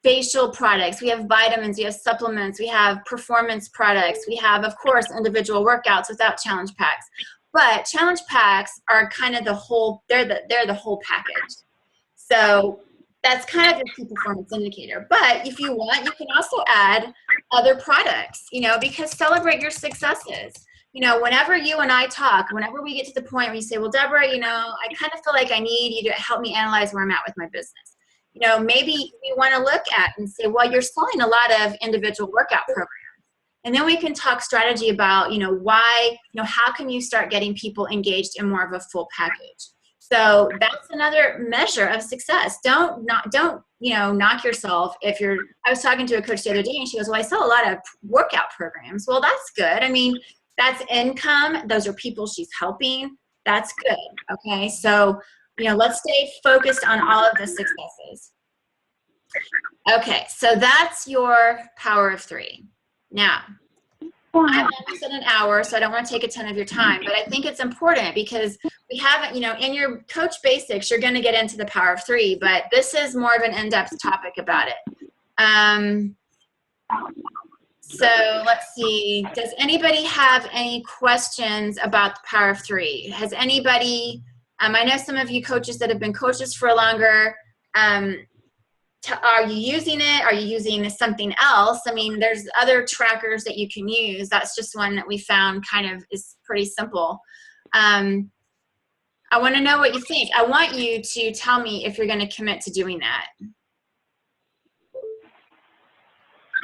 facial products, we have vitamins, we have supplements, we have performance products, we have, of course, individual workouts without challenge packs. But challenge packs are kind of the whole, they're the whole package. So that's kind of your key performance indicator. But if you want, you can also add other products, because celebrate your successes. Whenever you and I talk, whenever we get to the point where you say, well, Deborah, I kind of feel like I need you to help me analyze where I'm at with my business. Maybe we want to look at and say, well, you're selling a lot of individual workout programs. And then we can talk strategy about, why, how can you start getting people engaged in more of a full package? So that's another measure of success. Don't knock yourself if you're, I was talking to a coach the other day and she goes, well, I sell a lot of workout programs. Well, that's good. I mean, that's income. Those are people she's helping. That's good. Okay. So, let's stay focused on all of the successes. Okay. So that's your power of 3. Now, I'm almost at an hour, so I don't want to take a ton of your time, but I think it's important because we haven't, in your coach basics, you're going to get into the power of 3, but this is more of an in-depth topic about it. So let's see. Does anybody have any questions about the Power of Three? Has anybody, I know some of you coaches that have been coaches for longer, are you using it? Are you using something else? I mean, there's other trackers that you can use. That's just one that we found kind of is pretty simple. I want to know what you think. I want you to tell me if you're going to commit to doing that.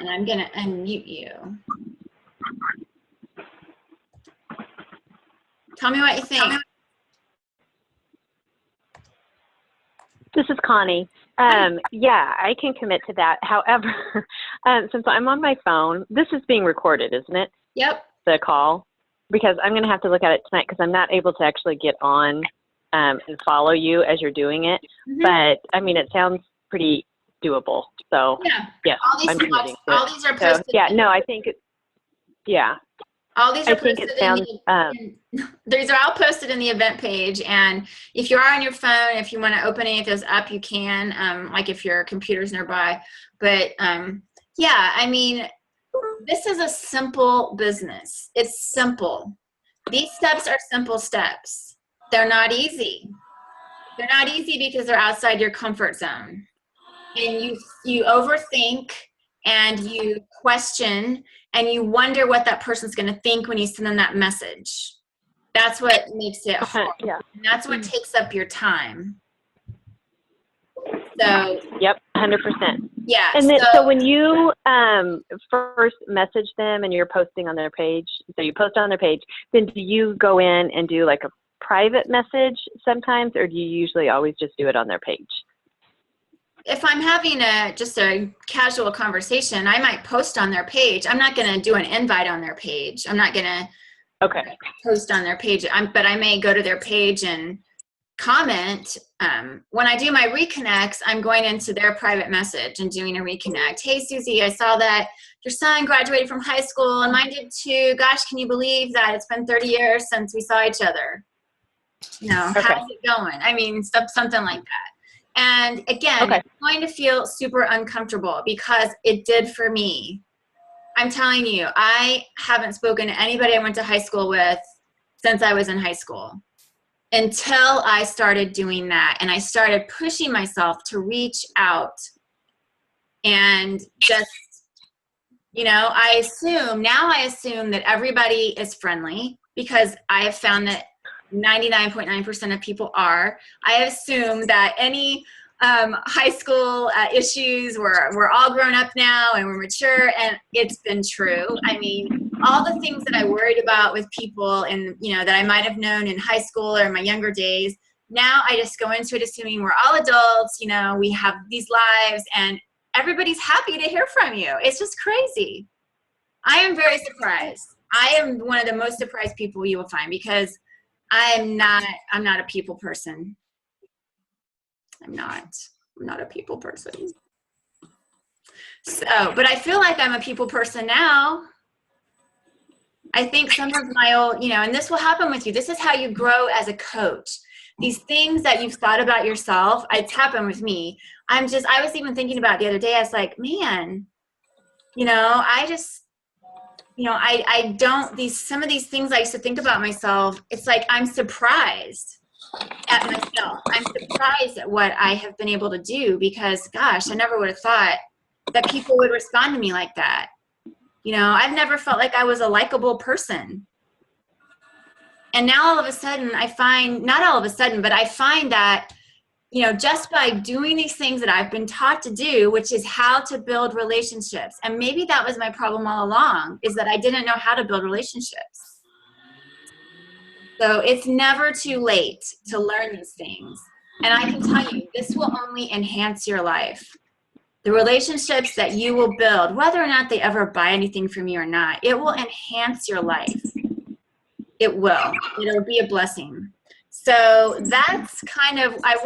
And I'm going to unmute you. Tell me what you think. This is Connie. Yeah, I can commit to that. However, since I'm on my phone, this is being recorded, isn't it? Yep. The call? Because I'm going to have to look at it tonight because I'm not able to actually get on and follow you as you're doing it. Mm-hmm. But, I mean, it sounds pretty doable. So, yeah, I'm committing to all it. these are posted. So, yeah, no, I think it, yeah. All these are I think it sounds, these are all posted in the event page, and if you are on your phone, if you want to open any of those up, you can, like if your computer's nearby. But yeah, I mean, this is a simple business. It's simple. These steps are simple steps. They're not easy. They're not easy because they're outside your comfort zone. And you overthink and you question and you wonder what that person's going to think when you send them that message. That's what makes it hard. Yeah. And that's what takes up your time. So. Yep, 100%. Yeah. And then, so when you first message them and you're posting on their page, so you post on their page, then do you go in and do like a private message sometimes, or do you usually always just do it on their page? If I'm having just a casual conversation, I might post on their page. I'm not going to do an invite on their page. I'm not going to post on their page. But I may go to their page and comment. When I do my reconnects, I'm going into their private message and doing a reconnect. Hey, Susie, I saw that your son graduated from high school and mine did too. Gosh, can you believe that it's been 30 years since we saw each other? You know, how's it going? I mean, something like that. And again, it's going to feel super uncomfortable because it did for me. I'm telling you, I haven't spoken to anybody I went to high school with since I was in high school until I started doing that. And I started pushing myself to reach out and just, you know, I assume that everybody is friendly because I have found that 99.9% of people are. I assume that any high school issues, we're all grown up now and we're mature, and it's been true. I mean, all the things that I worried about with people and, you know, that I might have known in high school or in my younger days, now I just go into it assuming we're all adults, you know, we have these lives and everybody's happy to hear from you. It's just crazy. I am very surprised. I am one of the most surprised people you will find because I'm not a people person. I'm not a people person. So, but I feel like I'm a people person now. I think some of my old, you know, and this will happen with you. This is how you grow as a coach. These things that you've thought about yourself, it's happened with me. I was even thinking about it the other day. I was like, man, you know, some of these things I used to think about myself, it's like I'm surprised at myself. I'm surprised at what I have been able to do because, gosh, I never would have thought that people would respond to me like that. You know, I've never felt like I was a likable person. And now all of a sudden I find, not all of a sudden, but I find that, you know, just by doing these things that I've been taught to do, which is how to build relationships. And maybe that was my problem all along, is that I didn't know how to build relationships. So it's never too late to learn these things. And I can tell you, this will only enhance your life. The relationships that you will build, whether or not they ever buy anything from you or not, it will enhance your life. It will. It'll be a blessing. So that's kind of, I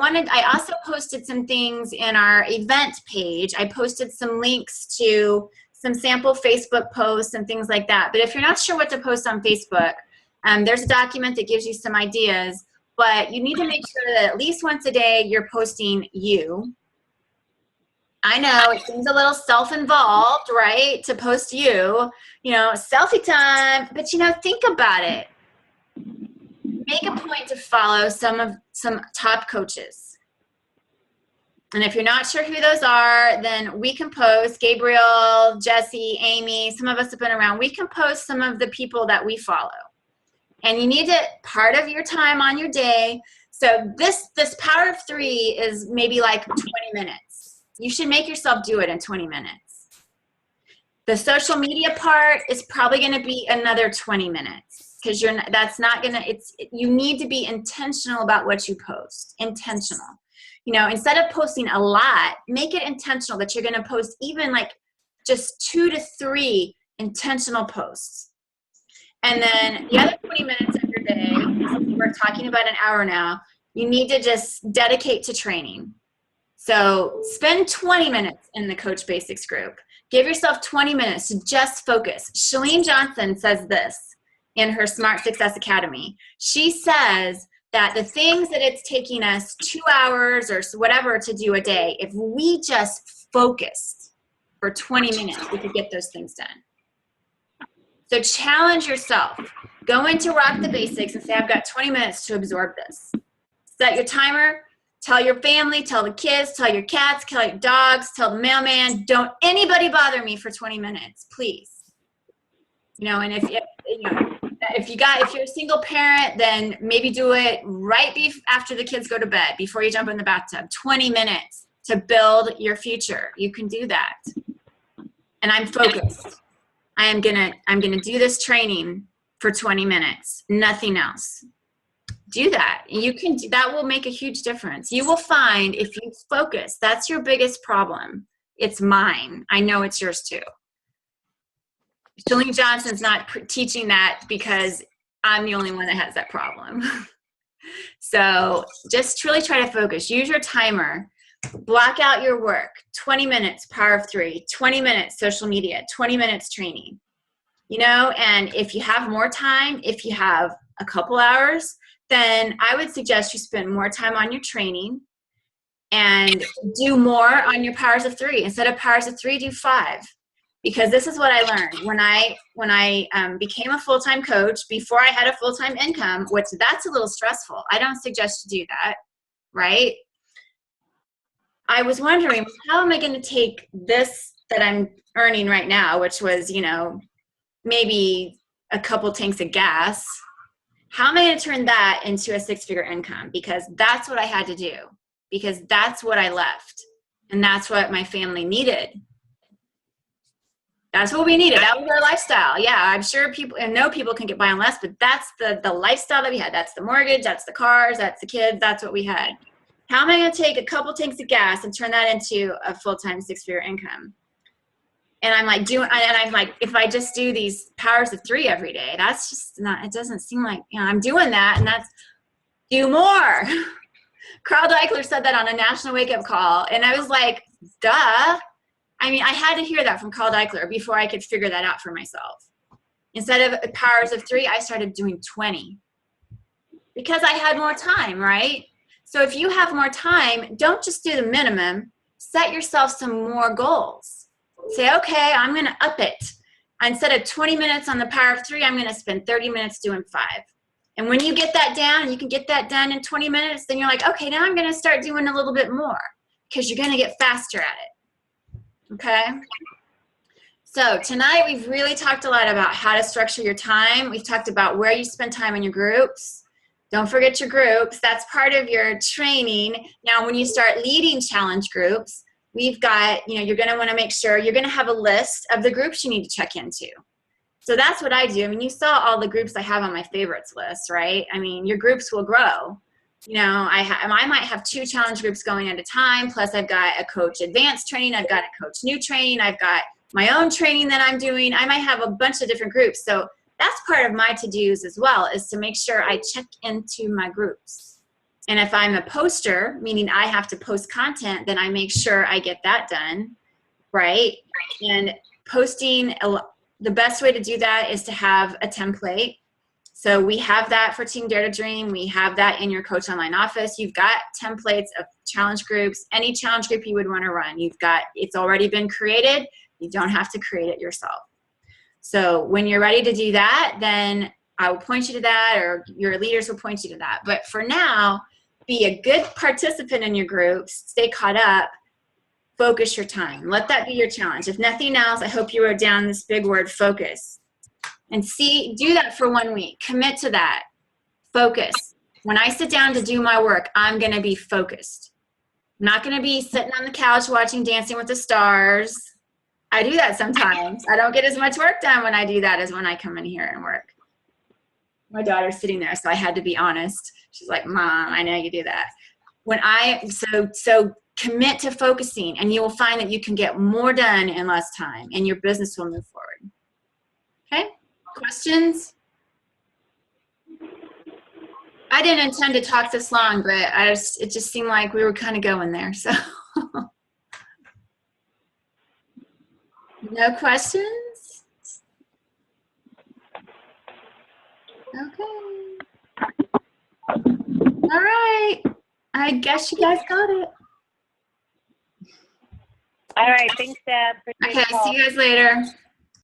also posted some things in our event page. I posted some links to some sample Facebook posts and things like that. But if you're not sure what to post on Facebook, there's a document that gives you some ideas, but you need to make sure that at least once a day you're posting you. I know it seems a little self-involved, right? To post you know, selfie time, but think about it. Make a point to follow some top coaches. And if you're not sure who those are, then we can post Gabriel, Jesse, Amy, some of us have been around. We can post some of the people that we follow. And you need to part of your time on your day. So this power of 3 is maybe like 20 minutes. You should make yourself do it in 20 minutes. The social media part is probably going to be another 20 minutes because you need to be intentional about what you post. Intentional. Instead of posting a lot, make it intentional that you're going to post even like just 2 to 3 intentional posts. And then the other 20 minutes of your day, we're talking about an hour now, you need to just dedicate to training. So spend 20 minutes in the Coach Basics group. Give yourself 20 minutes to just focus. Shalene Johnson says this in her Smart Success Academy. She says that the things that it's taking us 2 hours or whatever to do a day, if we just focused for 20 minutes, we could get those things done. So challenge yourself. Go into Rock the Basics and say, I've got 20 minutes to absorb this. Set your timer. Tell your family, tell the kids, tell your cats, tell your dogs, tell the mailman, don't anybody bother me for 20 minutes, please. And if you're a single parent, then maybe do it right after the kids go to bed, before you jump in the bathtub. 20 minutes to build your future. You can do that. And I'm focused. I'm gonna do this training for 20 minutes, nothing else. Do that. That will make a huge difference. You will find if you focus, that's your biggest problem. It's mine. I know it's yours too. Shalene Johnson's not teaching that because I'm the only one that has that problem. So just really try to focus. Use your timer. Block out your work. 20 minutes, power of 3. 20 minutes, social media. 20 minutes, training. And if you have more time, if you have a couple hours, then I would suggest you spend more time on your training and do more on your powers of 3. Instead of powers of 3, do 5. Because this is what I learned when I became a full-time coach before I had a full-time income, which that's a little stressful. I don't suggest you do that, right? I was wondering, how am I going to take this that I'm earning right now, which was, maybe a couple tanks of gas. How am I going to turn that into a 6-figure income? Because that's what I had to do. Because that's what I left. And that's what my family needed. That's what we needed. That was our lifestyle. Yeah, I'm sure people can get by on less, but that's the lifestyle that we had. That's the mortgage, that's the cars, that's the kids, that's what we had. How am I going to take a couple tanks of gas and turn that into a full-time 6-figure income? And I'm like if I just do these powers of 3 every day, that's just not, it doesn't seem like, I'm doing that, and that's, do more. Carl Deichler said that on a national wake-up call, and I was like, duh. I had to hear that from Carl Deichler before I could figure that out for myself. Instead of powers of 3, I started doing 20 because I had more time, right? So if you have more time, don't just do the minimum. Set yourself some more goals. Say, okay, I'm going to up it. Instead of 20 minutes on the power of 3, I'm going to spend 30 minutes doing 5. And when you get that down, and you can get that done in 20 minutes, then you're like, okay, now I'm going to start doing a little bit more because you're going to get faster at it. Okay? So tonight we've really talked a lot about how to structure your time. We've talked about where you spend time in your groups. Don't forget your groups. That's part of your training. Now, when you start leading challenge groups, we've got, you're going to want to make sure you're going to have a list of the groups you need to check into. So that's what I do. You saw all the groups I have on my favorites list, right? Your groups will grow. I might have 2 challenge groups going at a time, plus I've got a coach advanced training, I've got a coach new training, I've got my own training that I'm doing. I might have a bunch of different groups. So that's part of my to-dos as well, is to make sure I check into my groups. And if I'm a poster, meaning I have to post content, then I make sure I get that done, right? And posting, the best way to do that is to have a template. So we have that for Team Dare to Dream. We have that in your Coach Online office. You've got templates of challenge groups, any challenge group you would want to run. It's already been created. You don't have to create it yourself. So when you're ready to do that, then I will point you to that, or your leaders will point you to that. But for now, be a good participant in your groups, stay caught up, focus your time. Let that be your challenge. If nothing else, I hope you wrote down this big word, focus. And do that for 1 week. Commit to that. Focus. When I sit down to do my work, I'm going to be focused. I'm not going to be sitting on the couch watching Dancing with the Stars. I do that sometimes. I don't get as much work done when I do that as when I come in here and work. My daughter's sitting there, so I had to be honest. She's like, Mom, I know you do that. So commit to focusing, and you will find that you can get more done in less time, and your business will move forward. Okay? Questions? I didn't intend to talk this long, but it just seemed like we were kind of going there. So, no questions? Okay. All right. I guess you guys got it. All right. Thanks, Deb. Okay. See you guys later.